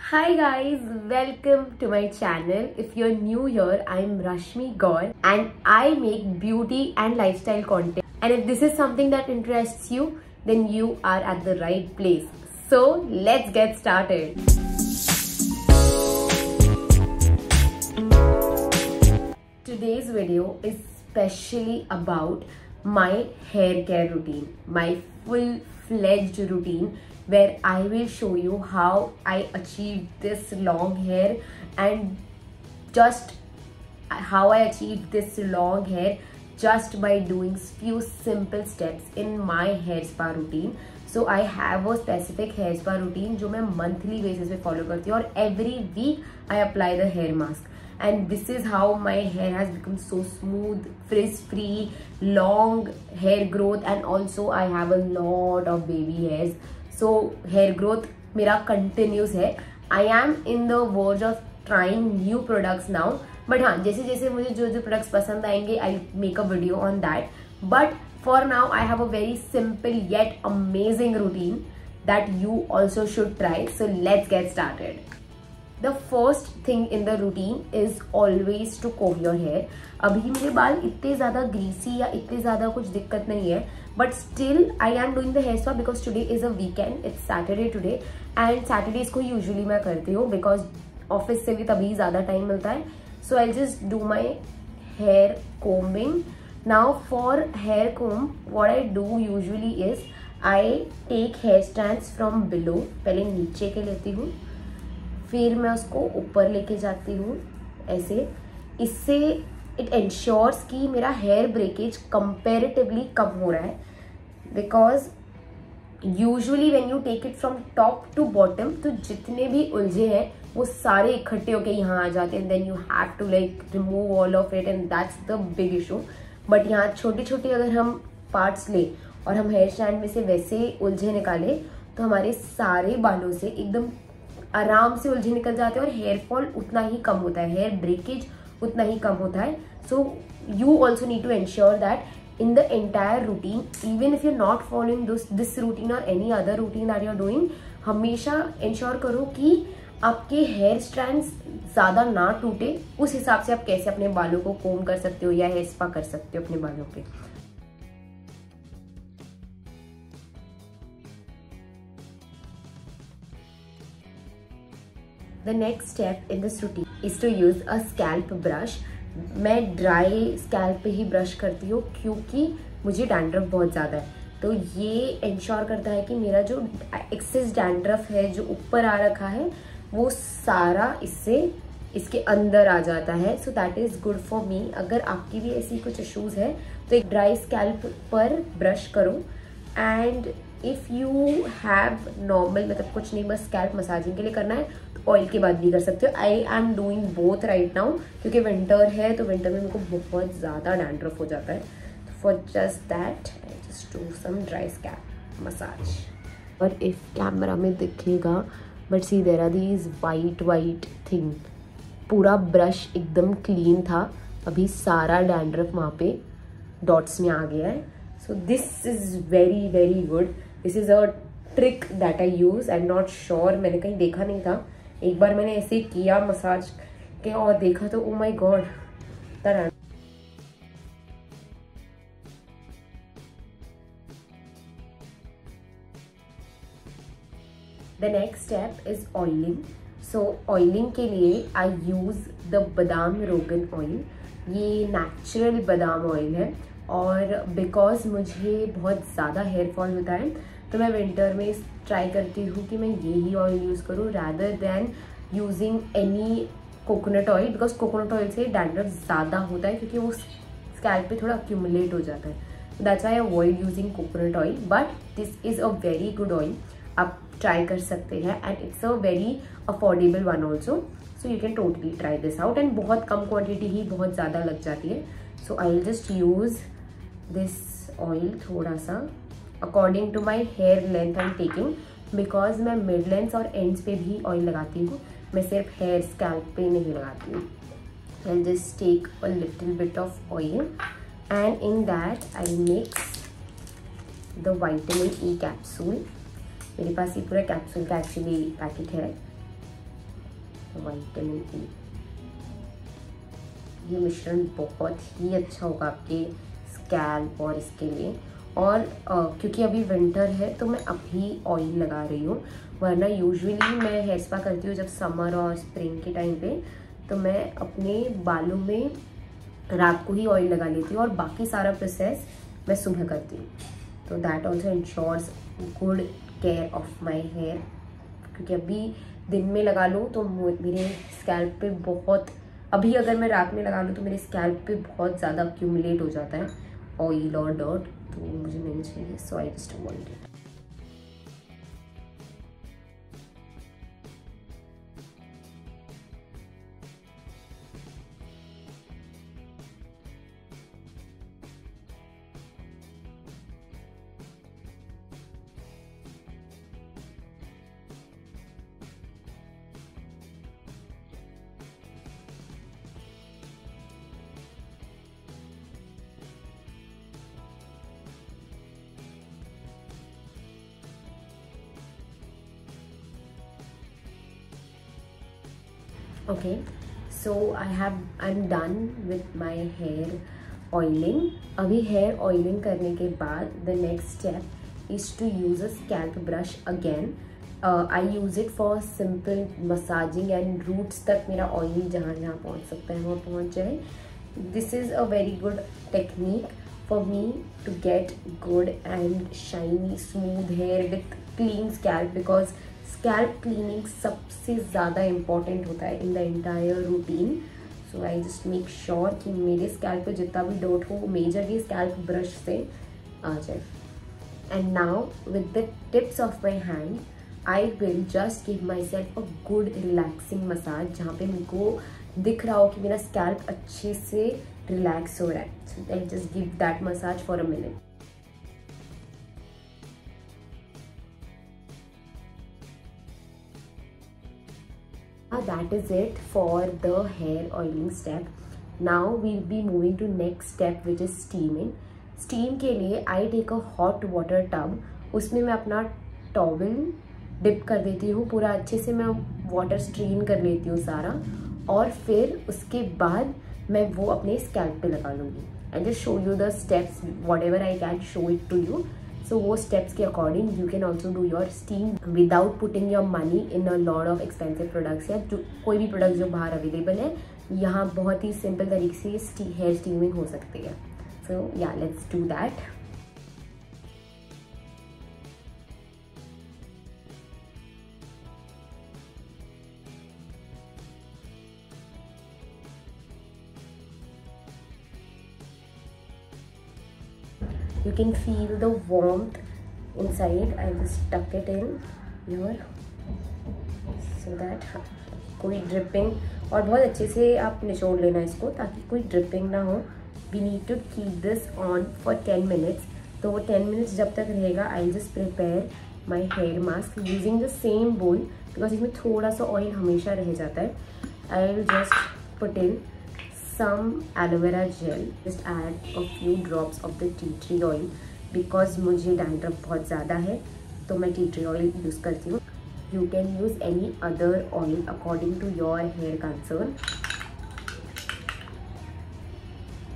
Hi guys, welcome to my channel. If you're new here, I'm Rashmi Gaur and I make beauty and lifestyle content. And if this is something that interests you, then you are at the right place. So let's get started. Today's video is specially about my hair care routine, my full-fledged routine, where I will show you how I achieved this long hair and just how I achieved this long hair just by doing few simple steps in my hair spa routine. So I have a specific hair spa routine जो मैं monthly basis पे follow करती हूँ और every week I apply the hair mask. And this is how my hair has become so smooth, frizz-free, long hair growth, and also I have a lot of baby hairs. So hair growth मेरा continuous है. I am in the verge of trying new products now. But हाँ, जैसे जैसे मुझे जो products पसंद आएंगे, I'll make a video on that. But for now, I have a very simple yet amazing routine that you also should try. So let's get started. The first thing in the routine is always to comb your hair. अभी मेरे बाल इतने ज़्यादा greasy या इतने ज़्यादा कुछ दिक्कत नहीं है, but still I am doing the hair spa because today is a weekend. It's Saturday today and Saturdays को usually मैं करती हूँ because office से भी तभी ज़्यादा time मिलता है. So I'll just do my hair combing. Now for hair comb, what I do usually is I take hair strands from below. पहले नीचे के लेती हूँ, फिर मैं उसको ऊपर लेके जाती हूँ ऐसे. इससे इट एंश्योर्स कि मेरा हेयर ब्रेकेज कंपेरेटिवली कम हो रहा है, because usually when you take it from top to bottom तो जितने भी उलझे हैं वो सारे इकट्ठे होके यहाँ आ जाते हैं. Then you have to like remove all of it and that's the big issue. But यहाँ छोटे छोटे अगर हम पार्ट्स ले और हम हेयर स्टैंड में से वैसे उलझे निकाले तो हमारे सारे बालों से एकदम आराम से उलझे निकल जाते हैं और हेयर फॉल उतना ही कम होता है, हेयर ब्रेकेज उतना ही कम होता है. So you also need to ensure that in the entire routine, even if you not following this routine और any other routine that you are doing, हमेशा एंश्योर करो कि आपके हेयर स्ट्रैंड्स ज़्यादा ना टूटे. उस हिसाब से आप कैसे अपने बालों को कोम कर सकते हो या हेयर स्पा कर सकते हो अपने बालों पे. The next step in this routine is to use a scalp brush. मैं ड्राई स्कैल्प पे ही ब्रश करती हूँ क्योंकि मुझे डैंड्रफ बहुत ज़्यादा है. तो ये इंश्योर करता है कि मेरा जो एक्सेस डैंड्रफ है जो ऊपर आ रखा है वो सारा इसके अंदर आ जाता है. So that is good for me. अगर आपकी भी ऐसी कुछ इश्यूज़ है तो एक ड्राई स्कैल्प पर ब्रश करो. And if you have normal, मतलब कुछ नहीं, बस स्कैल्प मसाजिंग के लिए करना है, ऑयल के बाद भी कर सकते हो. I am doing both right now क्योंकि विंटर है तो विंटर में मेरे को बहुत ज़्यादा डैंड्रफ हो जाता है. For just that I just do some dry scalp massage. और इफ कैमरा में दिखेगा, but see there are these white thing. पूरा ब्रश एकदम क्लीन था, अभी सारा डैंड्रफ वहाँ पे डॉट्स में आ गया है. So this is very very good. This is a trick that I use. I am not sure, मैंने कहीं देखा नहीं था. एक बार मैंने ऐसे किया मसाज के और देखा तो oh my God. The next step is oiling. So oiling के लिए आई यूज़ द बादाम रोगन ऑयल. ये नेचुरल बादाम ऑयल है और बिकॉज मुझे बहुत ज़्यादा हेयर फॉल होता है तो मैं विंटर में ट्राई करती हूँ कि मैं यही ऑयल यूज़ करूँ rather than using any coconut oil, because coconut oil से डैंड्रफ ज़्यादा होता है क्योंकि वो स्कैल्प पे थोड़ा अक्यूमुलेट हो जाता है. That's why I avoid using coconut oil. But this is a very good oil, आप ट्राई कर सकते हैं and it's a very affordable one also. So you can totally try this out. And बहुत कम quantity ही बहुत ज़्यादा लग जाती है. So I will just use this oil थोड़ा सा according to my hair length I am taking, because मैं मिड लेंथ और एंड्स पे भी ऑयल लगाती हूँ, मैं सिर्फ हेयर स्कैल्प पे नहीं लगाती हूँ. I just take a little bit of oil and in that I mix the vitamin E capsule. मेरे पास ये पूरा कैप्सूल का एक्चुअली पैकेट है. Vitamin E. ये मिश्रण बहुत ही अच्छा होगा आपके स्कैल्प और इसके लिए। और क्योंकि अभी विंटर है तो मैं अभी ऑयल लगा रही हूँ, वरना यूजुअली मैं हेयर स्पा करती हूँ जब समर और स्प्रिंग के टाइम पे, तो मैं अपने बालों में रात को ही ऑयल लगा लेती हूँ और बाकी सारा प्रोसेस मैं सुबह करती हूँ। तो that also ensures good care of my hair, क्योंकि अभी दिन में लगा लूँ तो मेरे स्कैल्प पे बहुत, अभी अगर मैं रात में लगा लूँ तो मेरे स्कैल्प पे बहुत ज़्यादा अक्यूमुलेट हो जाता है ऑयल और डर्ट, तो मुझे नहीं चाहिए, so I just avoid it. Okay, so I'm done with my hair oiling. अभी hair oiling करने के बाद the next step is to use a scalp brush again. I use it for simple massaging and roots तक मेरा oil जहाँ जहाँ पहुँच सकता है वहाँ पहुँच जाए. This is a very good technique for me to get good and shiny smooth hair with clean scalp, because scalp cleaning सबसे ज़्यादा इम्पॉर्टेंट होता है इन the entire routine. So I just make sure कि मेरे स्कैल्प पे जितना भी dirt हो वो मेजरली स्कैल्प ब्रश से आ जाए. And now with the tips of my hand I will just give my self a good relaxing massage, जहाँ पे मेरे को दिख रहा हो कि मेरा स्कैल्प अच्छे से रिलैक्स हो रहा है. So I just give that massage for a minute. That is it for the hair oiling step. Now we'll be moving to next step, which is steaming. Steam के लिए I take a hot water tub. उसमें मैं अपना towel dip कर देती हूँ, पूरा अच्छे से मैं वाटर स्ट्रेन कर लेती हूँ सारा, और फिर उसके बाद मैं वो अपने स्कैल्प पे लगा लूँगी. And just show you the steps whatever I can show it to you. So वो स्टेप्स के according you can also do your steam without putting your money in a lot of expensive products, या जो कोई भी product जो बाहर available है, यहाँ बहुत ही सिंपल तरीके से हेयर स्टीमिंग हो सकती है. सो या let's do that. You can feel the warmth inside. I just tuck it in here so that कोई ड्रिपिंग, और बहुत अच्छे से आप निचोड़ लेना इसको ताकि कोई ड्रिपिंग ना हो. We need to keep this on for 10 minutes. तो वो 10 minutes जब तक रहेगा I'll just prepare my hair mask using the same bowl, because इसमें थोड़ा सा ऑयल हमेशा रह जाता है. I'll just put in some aloe vera gel, just add a few drops of the tea tree oil, because मुझे dandruff बहुत ज़्यादा है तो मैं टी ट्री ऑयल यूज़ करती हूँ. You can use any other oil according to your hair concern.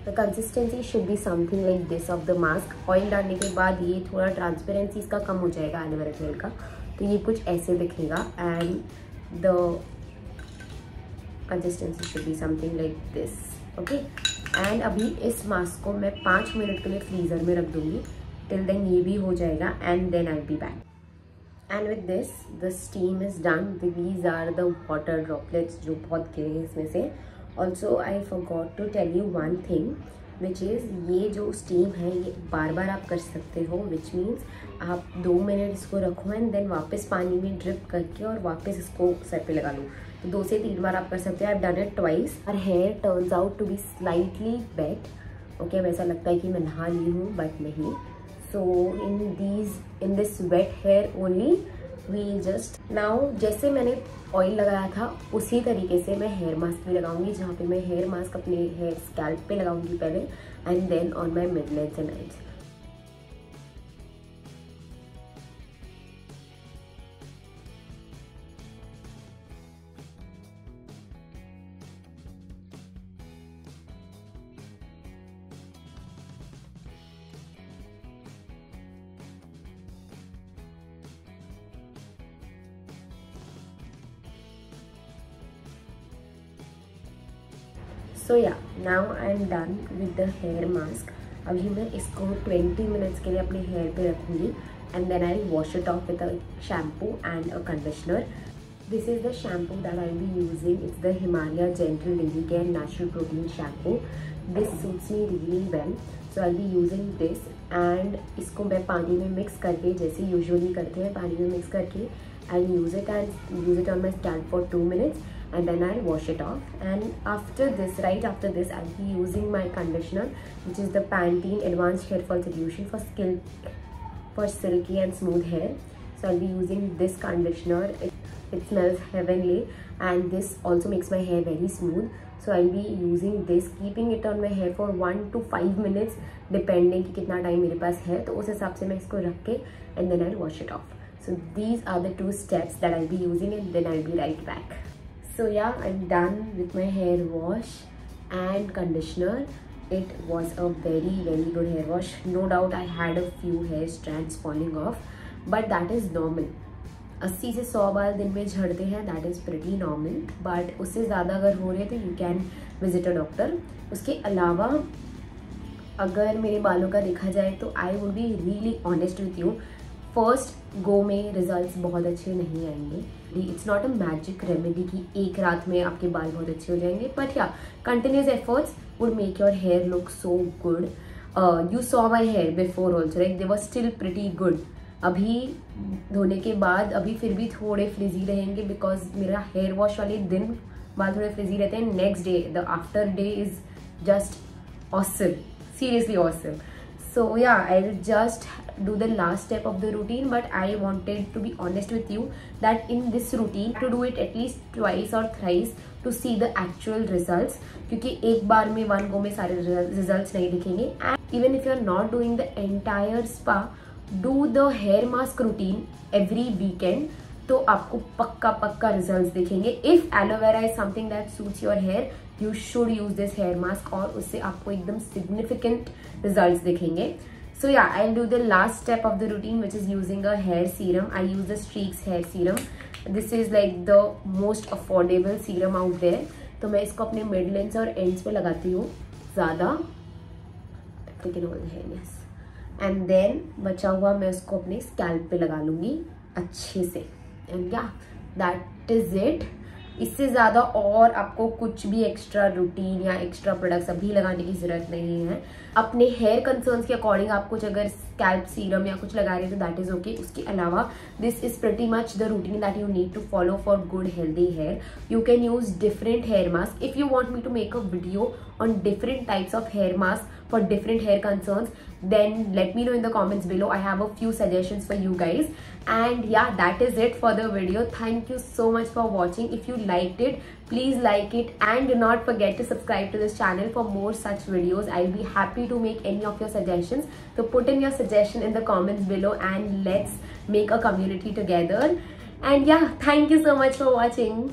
The consistency should be something like this of the mask. Oil डालने के बाद ये थोड़ा ट्रांसपेरेंसी इसका कम हो जाएगा एलोवेरा जेल का, तो ये कुछ ऐसे दिखेगा. And the consistency should be something like this. Okay, and अभी इस मास्क को मैं 5 मिनट के लिए फ्रीज़र में रख दूँगी. टिल देन ये भी हो जाएगा and then I will be back. And with this the steam is done. These are the water droplets जो बहुत गिरे हैं इसमें से. Also I forgot to tell you one thing, which is ये जो स्टीम है ये बार बार आप कर सकते हो, विच मीन्स आप 2 मिनट इसको रखो एंड देन वापस पानी में ड्रिप करके और वापस इसको सर पे लगा लो. तो 2 से 3 बार आप कर सकते हो. I have done it twice. Our hair turns out to be slightly wet. Okay, वैसा लगता है कि मैं नहा ली हूँ, बट नहीं. So in this wet hair only we just now, जैसे मैंने ऑयल लगाया था उसी तरीके से मैं हेयर मास्क भी लगाऊंगी, जहाँ पे मैं हेयर मास्क अपने हेयर स्कैल्प पे लगाऊंगी पहले and then on my mid lengths and eyes. So yeah, now I am done with the hair mask. अभी मैं इसको 20 minutes के लिए अपने hair पे रखूँगी and then I'll wash it off with a shampoo and a conditioner. This is the shampoo that I'll be using. It's the Himalaya Gentle Daily Care Natural Protein Shampoo. This suits me really well. So I'll be using this and इसको मैं पानी में mix करके, जैसे usually करते हैं पानी में mix करके, I'll use it on my scalp for 2 minutes and then I'll wash it off. And after this, right after this, I'll be using my conditioner, which is the Pantene Advanced Hair Fall Solution for silky and smooth hair. So I'll be using this conditioner. It smells heavenly and this also makes my hair very smooth. So I'll be using this, keeping it on my hair for 1 to 5 minutes depending कि कितना time मेरे पास है, तो उस हिसाब से मैं इसको रख के and then I'll wash it off. So these are the 2 steps that I'll be using and then I'll be right back. So yeah, I'm done with my hair wash and conditioner. It was a very good hair wash. No doubt I had a few hair strands falling off, but that is normal. 80 से 100 बाल दिन में झड़ते हैं, that is pretty normal. But उससे ज़्यादा अगर हो रहे तो you can visit a doctor. उसके अलावा अगर मेरे बालों का देखा जाए तो I would be really honest with you. First go में रिजल्ट्स बहुत अच्छे नहीं आएंगे. It's not a magic remedy कि एक रात में आपके बाल बहुत अच्छे हो जाएंगे, but yeah continuous efforts would make your hair look so good. You saw my hair before also, like they were still pretty good. अभी धोने के बाद अभी फिर भी थोड़े फ्रिजी रहेंगे बिकॉज मेरा हेयर वॉश वाले दिन बाल थोड़े फ्रिजी रहते हैं. Next day, the after day is just awesome, seriously awesome. So yeah, I'll just do the last step of the routine, but I wanted to be honest with you that in this routine to do it at least twice or thrice to see the actual results, क्योंकि एक बार में 1 go में सारे results नहीं दिखेंगे. And even if you're not doing the entire spa, do the hair mask routine every weekend, तो आपको पक्का रिजल्ट्स दिखेंगे. If aloe vera is something that suits your hair, you should use this hair mask और उससे आपको एकदम significant results दिखेंगे. So yeah, I will do the last step of the routine which is using a hair serum. I use the Streax hair serum. This is like the most affordable serum out there. तो मैं इसको अपने mid lens और ends पे लगाती हूँ ज़्यादा, and then बचा हुआ मैं उसको अपने स्कैल्प पे लगा लूँगी अच्छे से. एंड या, दैट इज इट. इससे ज़्यादा और आपको कुछ भी एक्स्ट्रा रूटीन या एक्स्ट्रा प्रोडक्ट्स अभी लगाने की ज़रूरत नहीं है. अपने हेयर कंसर्न्स के अकॉर्डिंग आप कुछ अगर स्कैल्प सीरम या कुछ लगा रहे हो तो दैट इज ओके. उसके अलावा this is pretty much the routine that you need to follow for good healthy hair. You can use different hair mask. If you want me to make a video on different types of hair mask for different hair concerns, then let me know in the comments below. I have a few suggestions for you guys. And yeah, that is it for the video. Thank you so much for watching. If you liked it, please like it and do not forget to subscribe to this channel for more such videos. I'll be happy to make any of your suggestions. So put in your suggestion in the comments below and let's make a community together. And yeah, thank you so much for watching.